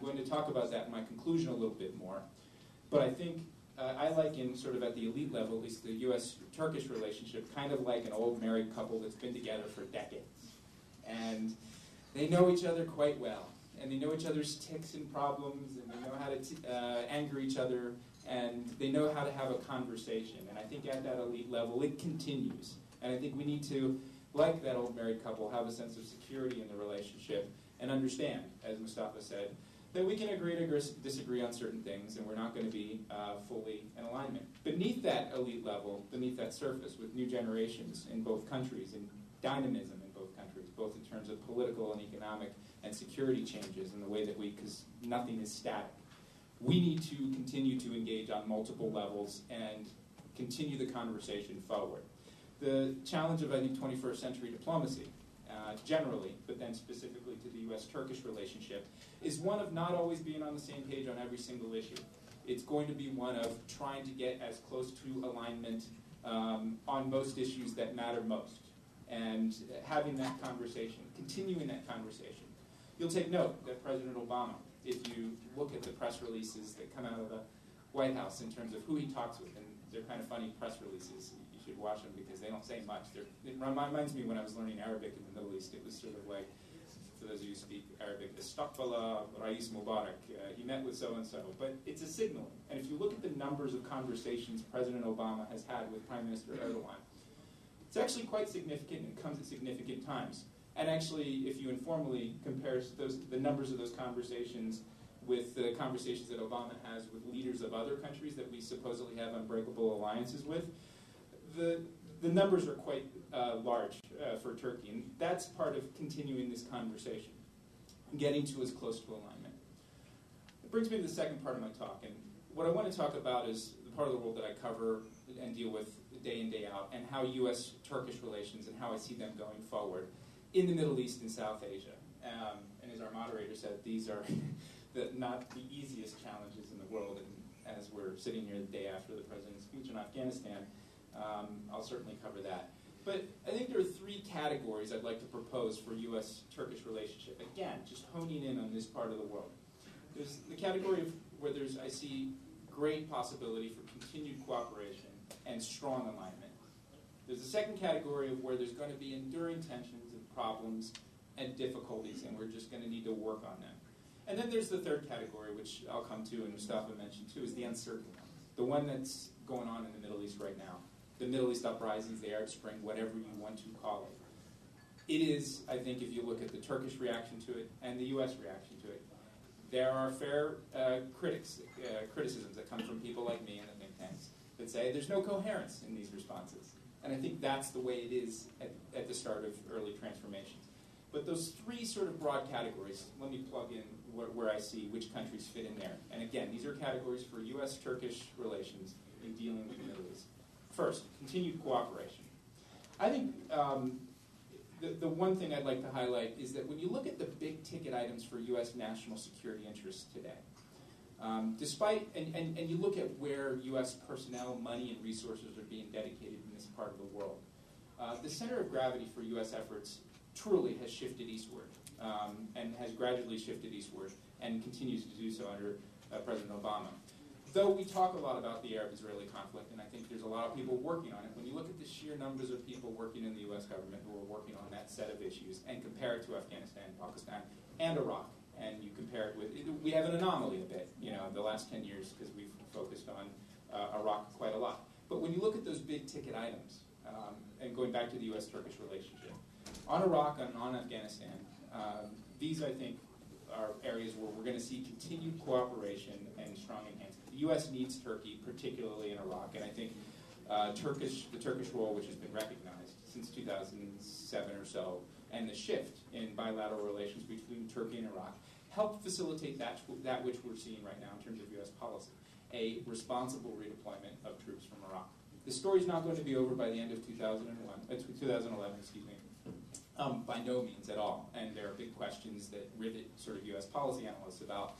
I'm going to talk about that in my conclusion a little bit more. But I think I liken sort of at the elite level, at least the U.S.-Turkish relationship, kind of like an old married couple that's been together for decades. And they know each other quite well. And they know each other's tics and problems, and they know how to anger each other, and they know how to have a conversation. And I think at that elite level, it continues. And I think we need to, like that old married couple, have a sense of security in the relationship and understand, as Mustafa said, that we can agree to disagree on certain things, and we're not going to be fully in alignment. Beneath that elite level, beneath that surface, with new generations in both countries, and dynamism in both countries, both in terms of political and economic and security changes in the way that because nothing is static. We need to continue to engage on multiple levels and continue the conversation forward. The challenge of, I think, 21st century diplomacy, generally, but then specifically to the U.S.-Turkish relationship, is one of not always being on the same page on every single issue. It's going to be one of trying to get as close to alignment on most issues that matter most, and having that conversation, continuing that conversation. You'll take note that President Obama, if you look at the press releases that come out of the White House in terms of who he talks with, and they're kind of funny press releases. You should watch them because they don't say much. It reminds me when I was learning Arabic in the Middle East. It was sort of like, for those of you who speak Arabic, Istaqbala Rais Mubarak. He met with so-and-so. But it's a signal. And if you look at the numbers of conversations President Obama has had with Prime Minister Erdogan, it's actually quite significant and comes at significant times. And actually, if you informally compare the numbers of those conversations with the conversations that Obama has with leaders of other countries that we supposedly have unbreakable alliances with, the numbers are quite large for Turkey. And that's part of continuing this conversation, getting to as close to alignment. It brings me to the second part of my talk. And what I want to talk about is the part of the world that I cover and deal with day in, day out, and how U.S.-Turkish relations and how I see them going forward in the Middle East and South Asia. And as our moderator said, these are not the easiest challenges in the world. And as we're sitting here the day after the president's speech in Afghanistan, I'll certainly cover that. But I think there are three categories I'd like to propose for U.S.-Turkish relationship. Again, just honing in on this part of the world. There's the category of where I see great possibility for continued cooperation and strong alignment. There's a second category of where there's going to be enduring tensions and problems and difficulties, and we're just going to need to work on them. And then there's the third category, which I'll come to, and Mustafa mentioned too, is the uncertain one. The one that's going on in the Middle East right now. The Middle East uprisings, the Arab Spring, whatever you want to call it. It is, I think, if you look at the Turkish reaction to it and the U.S. reaction to it, there are fair criticisms that come from people like me in the think tanks that say there's no coherence in these responses. And I think that's the way it is at the start of early transformations. But those three sort of broad categories, let me plug in where I see which countries fit in there. And again, these are categories for U.S.-Turkish relations in dealing with the Middle East. First, continued cooperation. I think the one thing I'd like to highlight is that when you look at the big ticket items for U.S. national security interests today, despite, and you look at where U.S. personnel, money, and resources are being dedicated in this part of the world, the center of gravity for U.S. efforts truly has shifted eastward, and has gradually shifted eastward, and continues to do so under President Obama. Though we talk a lot about the Arab-Israeli conflict, and I think there's a lot of people working on it, when you look at the sheer numbers of people working in the U.S. government who are working on that set of issues, and compare it to Afghanistan, Pakistan, and Iraq, and you compare it with, we have an anomaly a bit, the last 10 years, because we've focused on Iraq quite a lot. But when you look at those big ticket items, and going back to the U.S.-Turkish relationship, on Iraq and on Afghanistan, these, I think, are areas where we're going to see continued cooperation and strong enhancement. The U.S. needs Turkey, particularly in Iraq, and I think the Turkish role, which has been recognized since 2007 or so, and the shift in bilateral relations between Turkey and Iraq, helped facilitate that which we're seeing right now in terms of U.S. policy, a responsible redeployment of troops from Iraq. The story's not going to be over by the end of 2011, excuse me. By no means at all. And there are big questions that rivet sort of U.S. policy analysts about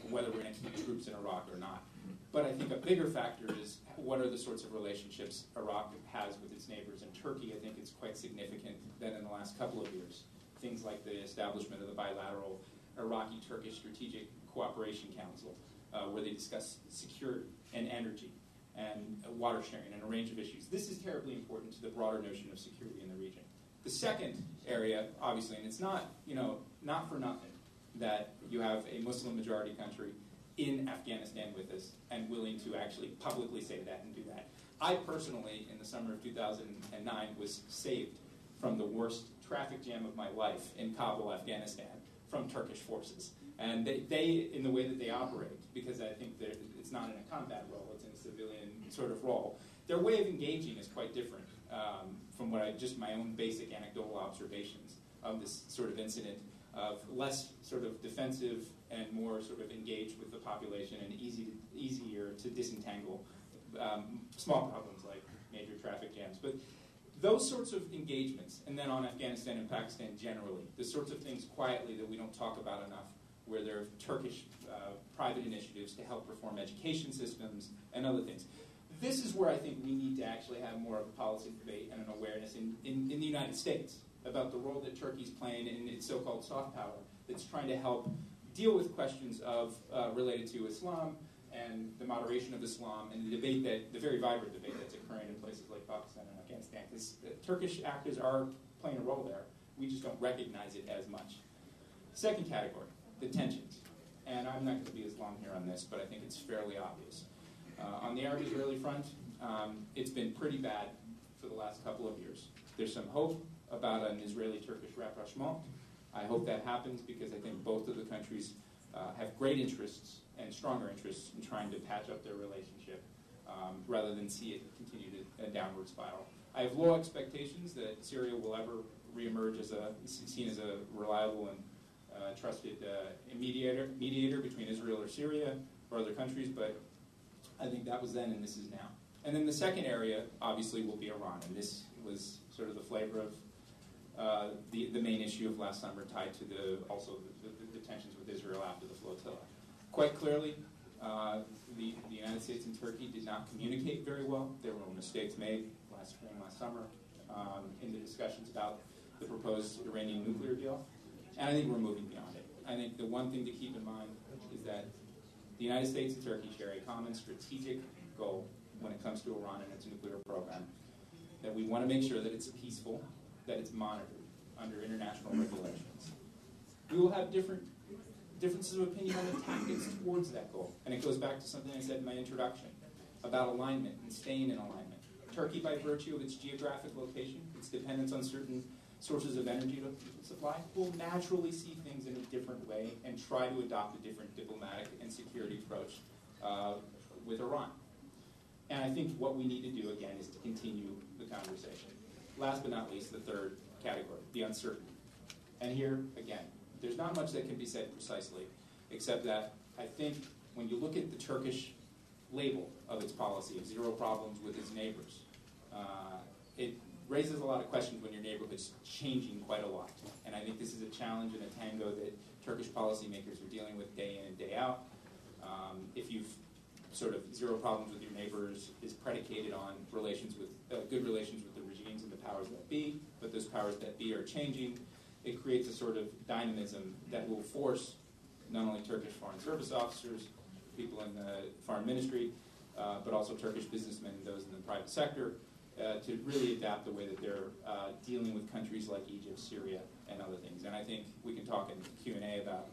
whether we're going to keep troops in Iraq or not. But I think a bigger factor is what are the sorts of relationships Iraq has with its neighbors. In Turkey, I think it's quite significant that in the last couple of years, things like the establishment of the bilateral Iraqi-Turkish Strategic Cooperation Council, where they discuss security and energy and water sharing and a range of issues. This is terribly important to the broader notion of security in the region. The second area, obviously, and it's not, not for nothing that you have a Muslim majority country in Afghanistan with us and willing to actually publicly say that and do that. I personally, in the summer of 2009, was saved from the worst traffic jam of my life in Kabul, Afghanistan, from Turkish forces. And they in the way that they operate, because I think that it's not in a combat role, it's in a civilian sort of role, their way of engaging is quite different from what just my own basic anecdotal observations of this sort of incident, of less sort of defensive and more sort of engaged with the population and easier to disentangle small problems like major traffic jams. But those sorts of engagements, and then on Afghanistan and Pakistan generally, the sorts of things quietly that we don't talk about enough, where there are Turkish private initiatives to help reform education systems and other things. This is where I think we need to actually have more of a policy debate and an awareness in the United States about the role that Turkey's playing in its so-called soft power that's trying to help deal with questions of related to Islam and the moderation of Islam and the very vibrant debate that's occurring in places like Pakistan and Afghanistan. Because Turkish actors are playing a role there. We just don't recognize it as much. Second category, the tensions. And I'm not going to be as long here on this, but I think it's fairly obvious. On the Arab-Israeli front, it's been pretty bad for the last couple of years. There's some hope about an Israeli-Turkish rapprochement. I hope that happens because I think both of the countries have great interests and stronger interests in trying to patch up their relationship rather than see it continue to a downward spiral. I have low expectations that Syria will ever reemerge as seen as a reliable and trusted mediator between Israel or Syria or other countries, but I think that was then and this is now. And then the second area, obviously, will be Iran, and this was sort of the flavor of the main issue of last summer, tied to the tensions with Israel after the flotilla. Quite clearly, the United States and Turkey did not communicate very well. There were mistakes made last spring, last summer, in the discussions about the proposed Iranian nuclear deal, and I think we're moving beyond it. I think the one thing to keep in mind is that the United States and Turkey share a common strategic goal when it comes to Iran and its nuclear program, that we want to make sure that it's peaceful, that it's monitored under international regulations. We will have differences of opinion on the tactics towards that goal. And it goes back to something I said in my introduction about alignment and staying in alignment. Turkey, by virtue of its geographic location, its dependence on certain sources of energy supply, will naturally see things in a different way and try to adopt a different diplomatic and security approach with Iran. And I think what we need to do, again, is to continue the conversation. Last but not least, the third category, the uncertainty. And here, again, there's not much that can be said precisely, except that I think when you look at the Turkish label of its policy of zero problems with its neighbors, it raises a lot of questions when your neighborhood's changing quite a lot. And I think this is a challenge and a tango that Turkish policymakers are dealing with day in and day out. If you've sort of zero problems with your neighbors is predicated on relations with good relations with the regimes and the powers that be, but those powers that be are changing. It creates a sort of dynamism that will force not only Turkish foreign service officers, people in the foreign ministry, but also Turkish businessmen and those in the private sector to really adapt the way that they're dealing with countries like Egypt, Syria, and other things. And I think we can talk in Q&A about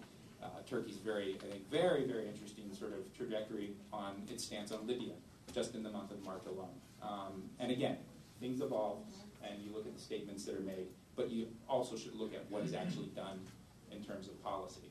Turkey's very interesting sort of trajectory on its stance on Libya, just in the month of March alone. And again, things evolve, and you look at the statements that are made, but you also should look at what is actually done in terms of policy.